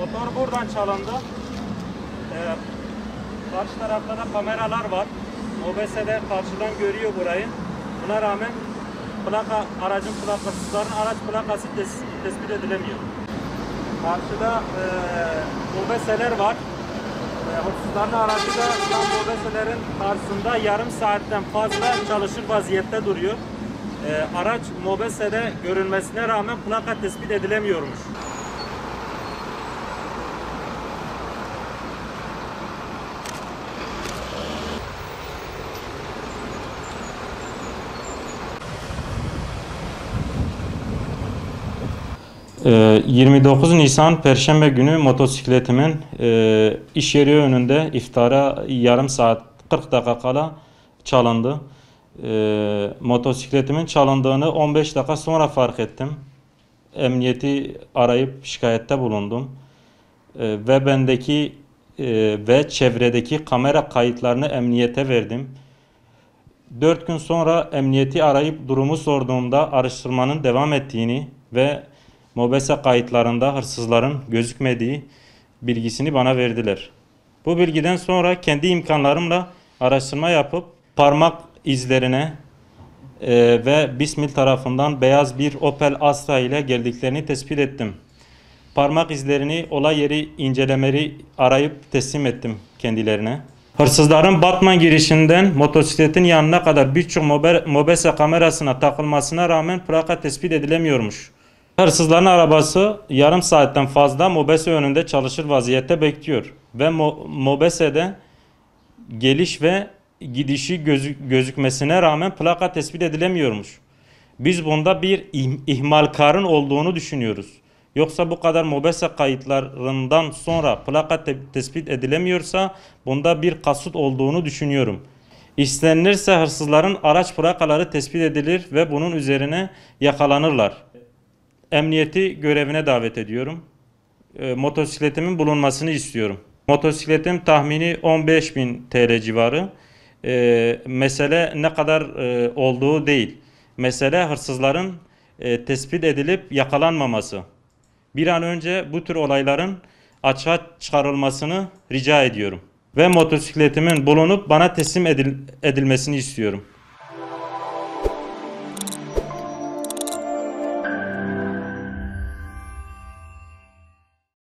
Motor buradan çalındı. Karşı tarafta da kameralar var. OBS de karşıdan görüyor burayı. Buna rağmen aracın plakasızların araç plakası tespit edilemiyor. Karşıda OBS'ler var. Hırsızların aracı da tam OBS'lerin karşısında yarım saatten fazla çalışır vaziyette duruyor. Araç MOBESE'de görünmesine rağmen plaka tespit edilemiyormuş. Ee, 29 Nisan Perşembe günü motosikletimin iş yeri önünde iftara yarım saat 40 dakika kala çalındı. Motosikletimin çalındığını 15 dakika sonra fark ettim. Emniyeti arayıp şikayette bulundum. Ve bendeki ve çevredeki kamera kayıtlarını emniyete verdim. 4 gün sonra emniyeti arayıp durumu sorduğumda araştırmanın devam ettiğini ve MOBESE kayıtlarında hırsızların gözükmediği bilgisini bana verdiler. Bu bilgiden sonra kendi imkanlarımla araştırma yapıp parmak izlerine ve Bismil tarafından beyaz bir Opel Astra ile geldiklerini tespit ettim. Parmak izlerini olay yeri incelemeleri arayıp teslim ettim kendilerine. Hırsızların Batman girişinden motosikletin yanına kadar birçok MOBESE kamerasına takılmasına rağmen plaka tespit edilemiyormuş. Hırsızların arabası yarım saatten fazla MOBESE önünde çalışır vaziyette bekliyor. Ve MOBESE'de geliş ve gidişi gözükmesine rağmen plaka tespit edilemiyormuş. Biz bunda bir ihmalkarın olduğunu düşünüyoruz. Yoksa bu kadar MOBESE kayıtlarından sonra plaka tespit edilemiyorsa bunda bir kasıt olduğunu düşünüyorum. İstenilirse hırsızların araç plakaları tespit edilir ve bunun üzerine yakalanırlar. Emniyeti görevine davet ediyorum. Motosikletimin bulunmasını istiyorum. Motosikletim tahmini 15.000 TL civarı. Mesele ne kadar olduğu değil. Mesele hırsızların tespit edilip yakalanmaması. Bir an önce bu tür olayların açığa çıkarılmasını rica ediyorum. Ve motosikletimin bulunup bana teslim edilmesini istiyorum.